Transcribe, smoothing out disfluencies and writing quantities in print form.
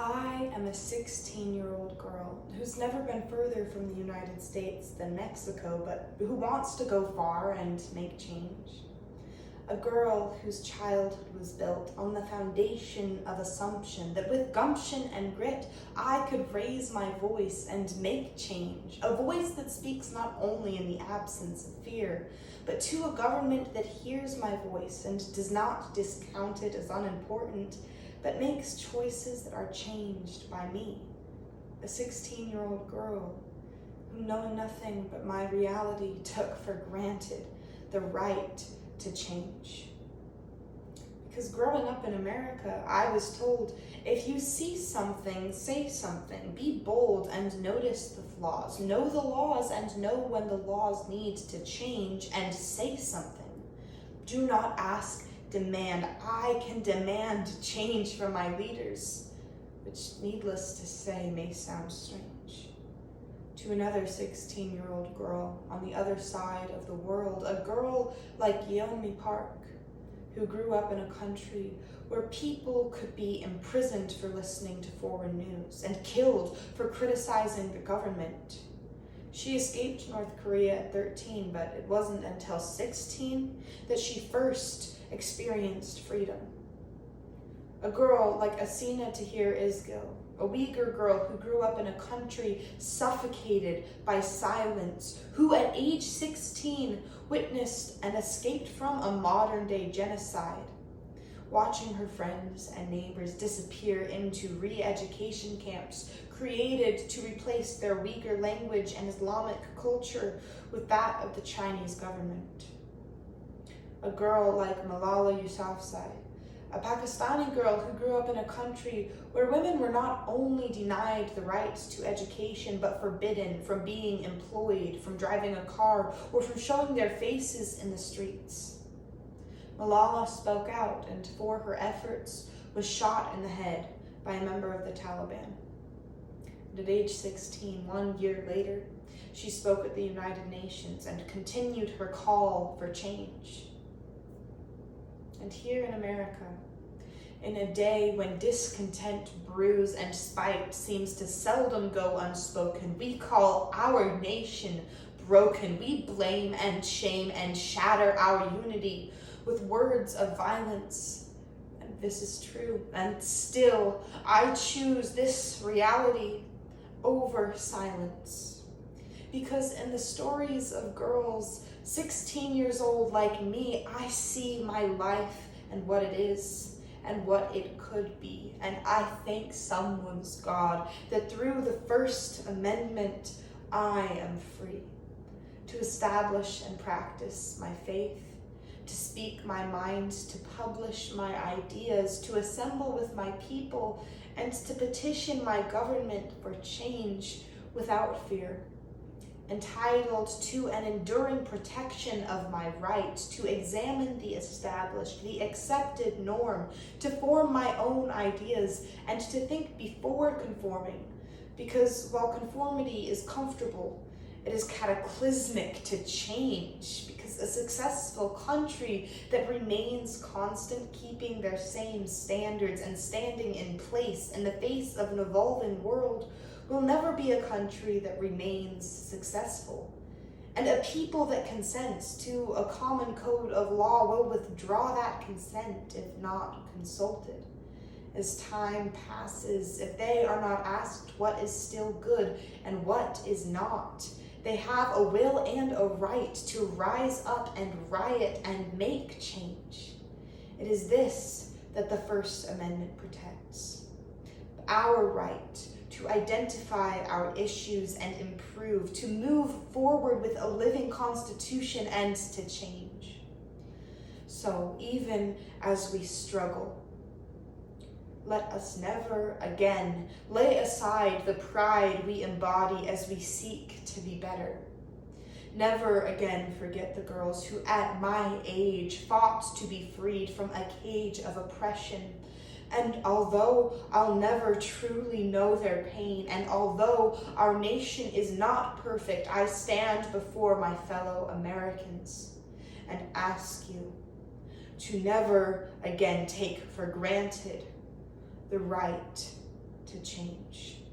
I am a 16-year-old girl who's never been further from the United States than Mexico, but who wants to go far and make change. A girl whose childhood was built on the foundation of assumption that with gumption and grit, I could raise my voice and make change. A voice that speaks not only in the absence of fear, but to a government that hears my voice and does not discount it as unimportant, but makes choices that are changed by me, a 16-year-old girl who, knowing nothing but my reality, took for granted the right to change. Because growing up in America, I was told, if you see something, say something, be bold and notice the flaws, know the laws and know when the laws need to change, and say something. Do not ask, demand. I can demand change from my leaders, which, needless to say, may sound strange. To another 16-year-old girl on the other side of the world, a girl like Yeonmi Park, who grew up in a country where people could be imprisoned for listening to foreign news and killed for criticizing the government. She escaped North Korea at 13, but it wasn't until 16 that she first experienced freedom. A girl like Asina Tahir Izgil, a Uyghur girl who grew up in a country suffocated by silence, who at age 16 witnessed and escaped from a modern-day genocide, watching her friends and neighbors disappear into re-education camps created to replace their Uyghur language and Islamic culture with that of the Chinese government. A girl like Malala Yousafzai, a Pakistani girl who grew up in a country where women were not only denied the rights to education, but forbidden from being employed, from driving a car, or from showing their faces in the streets. Malala spoke out, and for her efforts was shot in the head by a member of the Taliban. And at age 16, 1 year later, she spoke at the United Nations and continued her call for change. And here in America, in a day when discontent brews and spite seems to seldom go unspoken, we call our nation broken. We blame and shame and shatter our unity with words of violence. And this is true. And still, I choose this reality over silence. Because in the stories of girls 16 years old like me, I see my life and what it is and what it could be. And I thank someone's God that through the First Amendment, I am free to establish and practice my faith, to speak my mind, to publish my ideas, to assemble with my people, and to petition my government for change without fear. Entitled to an enduring protection of my right to examine the established, the accepted norm, to form my own ideas, and to think before conforming. Because while conformity is comfortable, it is cataclysmic to change, because a successful country that remains constant, keeping their same standards and standing in place in the face of an evolving world, will never be a country that remains successful. And a people that consents to a common code of law will withdraw that consent if not consulted. As time passes, if they are not asked what is still good and what is not, they have a will and a right to rise up and riot and make change. It is this that the First Amendment protects. Our right to identify our issues and improve, to move forward with a living constitution and to change. So even as we struggle, let us never again lay aside the pride we embody as we seek to be better. Never again forget the girls who at my age fought to be freed from a cage of oppression. And although I'll never truly know their pain, and although our nation is not perfect, I stand before my fellow Americans and ask you to never again take for granted the right to change.